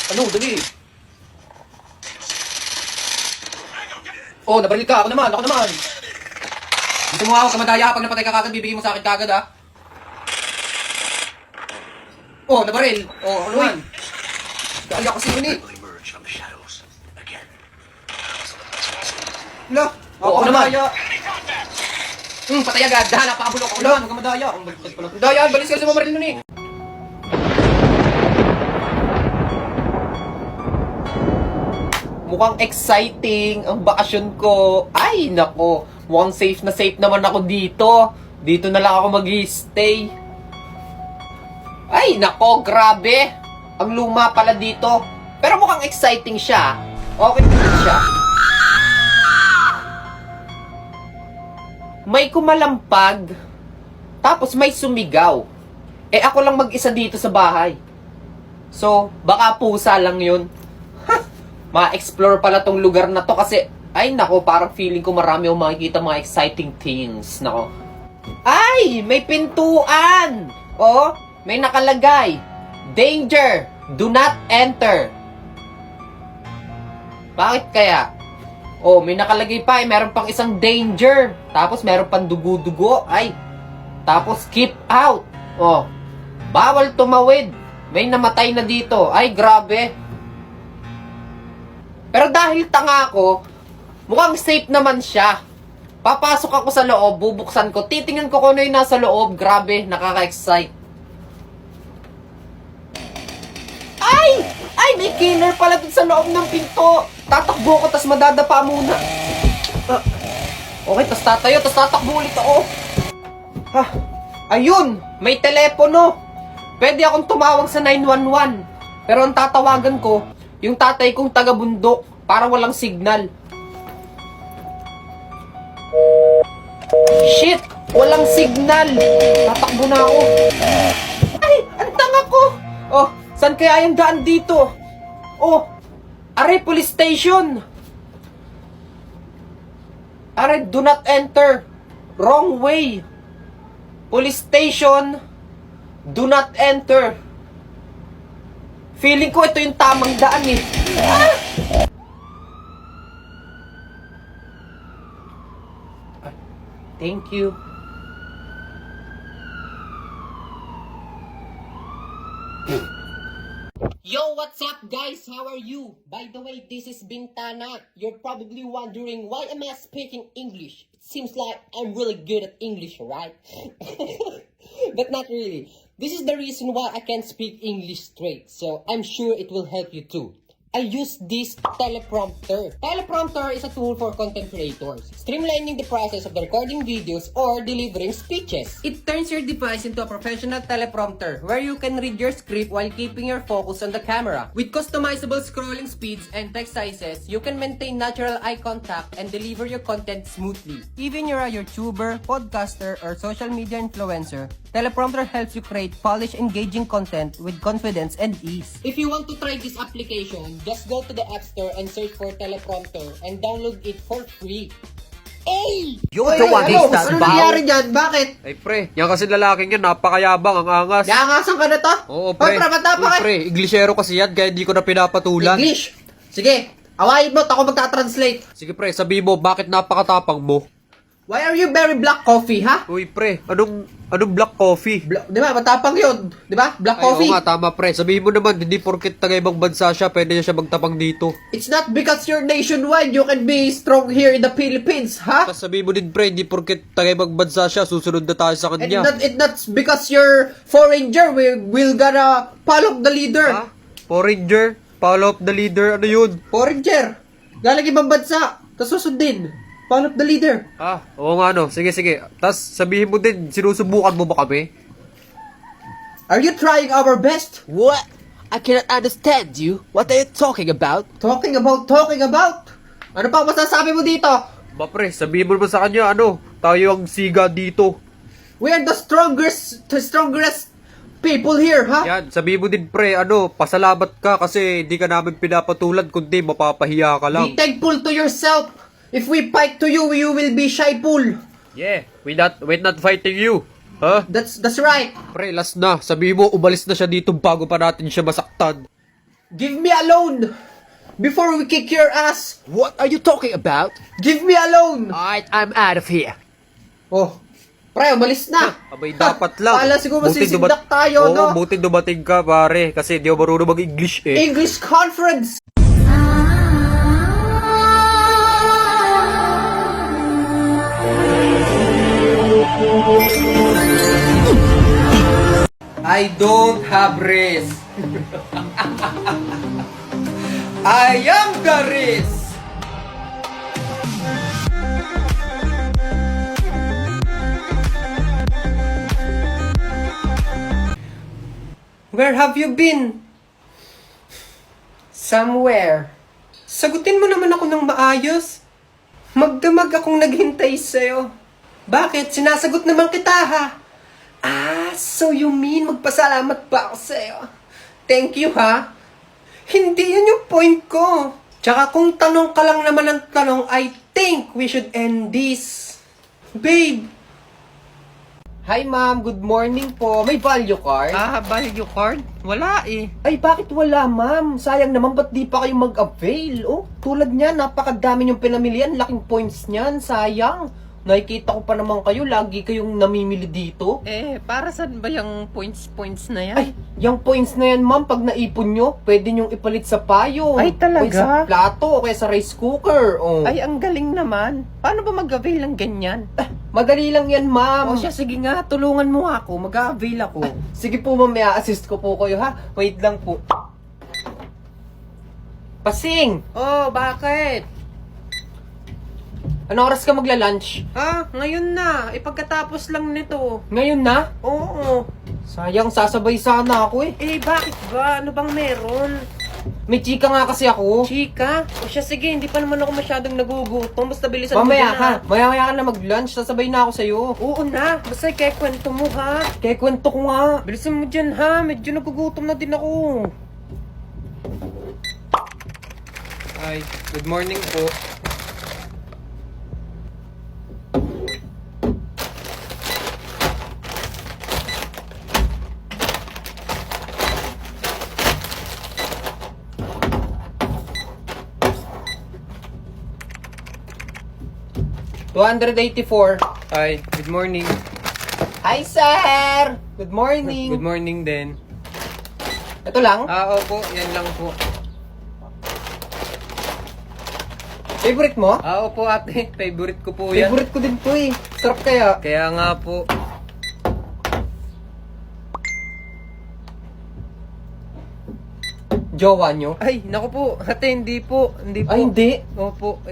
Ano, dali. Oh, nabaril ka. Ako naman. Gusto mo ako kamadaya pag napatay ka kagad, bibigyan mo sa akin kagad, ha? Oh, nabaril. Oh, ano man? Dali ako si Unit. Wala, Oo, ako naman. kamadaya. Patay agad. Dahala, pakabulok ako naman. Huwag ka madaya. Ang bagtag pala. Daya, balis ka sa mamaril nun eh. Mukhang exciting ang bakasyon ko. Ay, nako. Mukhang safe na safe naman ako dito. Dito na lang ako mag-stay. Ay, nako, grabe. Ang luma pala dito. Pero mukhang exciting siya. Okay din siya. May kumalampag, tapos may sumigaw. Eh ako lang mag-isa dito sa bahay. So, baka pusa lang yun. Ma-explore pala tong lugar na to kasi, ay nako, parang feeling ko marami akong makikita mga exciting things. Nako. Ay, may pintuan! Oh, may nakalagay. Danger! Do not enter. Bakit kaya? Oh, may nakalagay pa eh. Meron pang isang danger. Tapos meron pang dugo-dugo. Ay. Tapos keep out. Oh. Bawal tumawid. May namatay na dito. Ay, grabe. Pero dahil tanga ako, mukhang safe naman siya. Papasok ako sa loob, bubuksan ko. Titingnan ko kung ano yung nasa loob. Grabe, nakaka-excite. Ay, may killer pala dun sa loob ng pinto. Tatakbo ko, tas madadapa muna. Okay, tas tatayo, tas tatakbo ulit ako. Ayun, may telepono. Pwede akong tumawag sa 911. Pero ang tatawagan ko, yung tatay kong taga-bundok, para walang signal. Shit, walang signal. Tatakbo na ako. Ay, ang tanga ko. Oh, saan kaya yung daan dito? Oh, are, police station. Are, do not enter. Wrong way. Police station. Do not enter. Feeling ko ito yung tamang daan eh. Thank you. Yo, what's up guys? How are you? By the way, this is Bintana. You're probably wondering why am I speaking English? It seems like I'm really good at English, right? But not really. This is the reason why I can't speak English straight. So I'm sure it will help you too. I use this teleprompter. Teleprompter is a tool for content creators, streamlining the process of recording videos or delivering speeches. It turns your device into a professional teleprompter where you can read your script while keeping your focus on the camera. With customizable scrolling speeds and text sizes, you can maintain natural eye contact and deliver your content smoothly. Even you're a YouTuber, podcaster, or social media influencer, teleprompter helps you create polished, engaging content with confidence and ease. If you want to try this application, just go to the App Store and search for teleprompter and download it for free. Hey! You're the one who's that ano nangyari dyan? Bakit? Ay pre, yan kasi lalaking yan, napakayabang, ang angas. Naangasan ka na to? Oo pre, pre, Inglesero kasi yan, kaya di ko na pinapatulan. English? Sige, awayin mo, ako magta-translate. Sige pre, sabi mo, bakit napakatapang mo? Why are you very black coffee, ha? Uy pre, anong black coffee? Di ba, matapang yun. Di ba? Black Ay, coffee. oo nga, tama pre. Sabihin mo naman, hindi porket taga ibang bansa siya, pwede niya siya magtapang dito. It's not because you're nationwide, you can be strong here in the Philippines, ha? Tapos sabihin mo din pre, hindi porket taga ibang bansa siya, susunod na tayo sa And kanya. not because you're foreigner, we'll gonna follow the leader. Ha? Foreigner? Follow up the leader, ano yun? Foreigner. Galing ibang bansa. Tapos susundin. Follow up the leader. Ah, oo nga no. Sige, sige. Tapos sabihin mo din, sinusubukan mo ba kami? Are you trying our best? What? I cannot understand you. What are you talking about? Talking about? Ano pa masasabi mo dito? Ba pre, sabihin mo naman sa kanya, ano, tayo ang siga dito. We are the strongest people here, ha? Yan, sabihin mo din pre, ano, pasalamat ka kasi hindi ka namin pinapatulan kundi mapapahiya ka Be lang. thankful to yourself. If we fight to you, you will be shy fool. Yeah, we're not fighting you. Huh? That's right. Pre, last na. Sabihin mo, umalis na siya dito bago pa natin siya masaktan. Give me a loan! Before we kick your ass! What are you talking about? Give me a loan! Alright, I'm out of here. Oh, pre, umalis na! Abay, dapat lang. Kala siguro Buti masisindak tayo, Oo, no? buti dumating ka, pare. Kasi di ako marunong mag-English eh. English conference! I don't have race. I am the race. Where have you been? Somewhere. Sagutin mo naman ako ng maayos. Magdamag akong naghintay sa'yo. Bakit? Sinasagot naman kita, ha? Ah, so you mean magpasalamat pa ako sa'yo? Thank you, ha? Hindi yun yung point ko. Tsaka kung tanong ka lang naman ng tanong, I think we should end this. Babe! Hi, ma'am. Good morning po. May value card? Value card? Wala eh. Ay, bakit wala, ma'am? Sayang naman, ba't di pa kayo mag-avail? Oh, tulad niyan, napakadami niyong pinamilian. Laking points niyan, sayang. Nakikita ko pa naman kayo, lagi kayong namimili dito. Para saan ba yung points na yan? Ay, yung points na yan, ma'am, pag naipon nyo, pwede nyong ipalit sa payo. Ay, talaga? O sa plato, o kaya sa rice cooker. Oh. Ay, ang galing naman. Paano ba mag-avail ng ganyan? Madali lang yan, ma'am. O siya, sige nga, tulungan mo ako. Mag-avail ako. Sige po, ma'am, may assist ko po kayo, ha? Wait lang po. Pasing! Oh, bakit? Ano oras ka magla-lunch? Ngayon na. Pagkatapos lang nito. Ngayon na? Oo. Sayang, sasabay sana ako eh. Bakit ba? Ano bang meron? May chika nga kasi ako. Chika? O siya, sige, hindi pa naman ako masyadong nagugutom. Basta bilisan mo Mamaya na. ha, maya-maya ka na mag-lunch, sasabay na ako sa'yo. Oo na. Basta kaya kwento mo ha. Kaya kwento ko nga. Bilisan mo dyan ha. Medyo nagugutom na din ako. Ay, good morning po. $284. Hi, good morning. Hi, sir! Good morning. Good morning din. Ito lang? Opo, yan lang po. Favorite mo? Opo ate, favorite ko po yan. Favorite ko din to eh. Sarap kaya. Kaya nga po. Jowa nyo? Ay, naku po, ate, hindi po. Hindi po. Ay, hindi. Opo,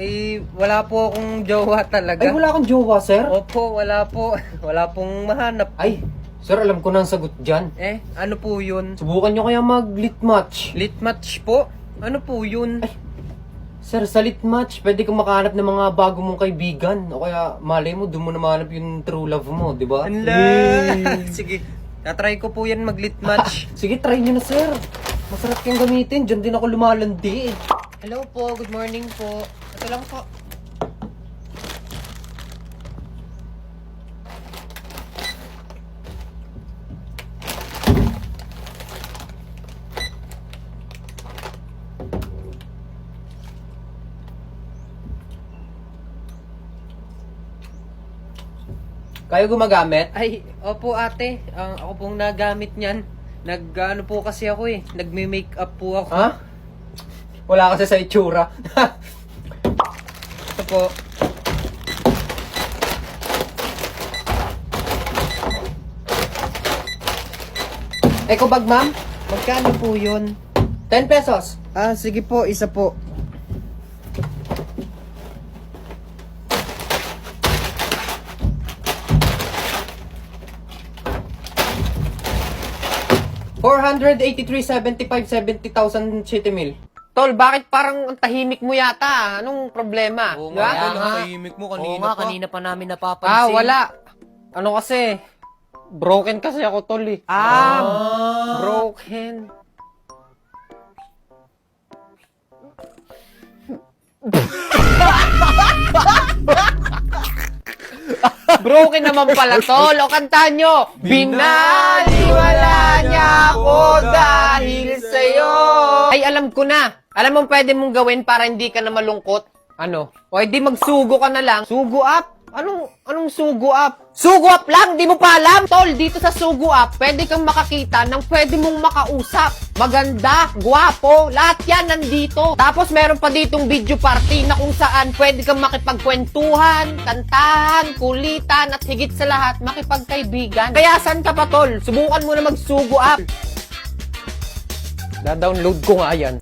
wala po akong jowa talaga. Ay, wala kang jowa, sir? Opo, wala po. Wala pong mahanap. Ay, sir, alam ko na ang sagot dyan. Ano po yun? Subukan nyo kaya mag-lit match. Lit match po? Ano po yun? Ay, sir, sa lit match, pwede kang makahanap ng mga bago mong kaibigan. O kaya, malay mo, doon mo na mahanap yung true love mo, di ba? Sige, tatry ko po yan mag-lit match. Sige, try nyo na, sir. Masarap kayong gamitin. Diyan din ako lumalandi eh. Hello po. Good morning po. Ito lang po. Kayo gumagamit? Ay, opo ate. Ako pong nagamit niyan. Nag-ano po kasi ako eh. Nagme-makeup po ako. Ha? Wala kasi sa itsura. Ito po. Eco bag, ma'am? Magkano po yun? 10 pesos. Sige po. Isa po. $483,75,70,000 city mil. Tol, bakit parang ang tahimik mo yata? Anong problema? Oo Di ba? nga, ang tahimik mo kanina pa. kanina pa namin napapansin. Wala. Ano kasi? Broken kasi ako, tol eh. Broken. Broken naman pala, tol. O kantahan nyo. Binaliwala niya ako dahil sa sa'yo! Ay, alam ko na. Alam mo pwede mong gawin para hindi ka na malungkot? Ano? O, di magsugo ka na lang. Sugo up? Anong sugo up? Sugo up lang! Di mo pa alam? Tol, dito sa sugo up, pwede kang makakita ng pwede mong makausap. Maganda, gwapo, lahat yan nandito. Tapos meron pa ditong video party na kung saan pwede kang makipagkwentuhan, kantahan, kulitan, at higit sa lahat, makipagkaibigan. Kaya saan ka pa, tol? Subukan mo na magsugo up. Da-download ko nga yan.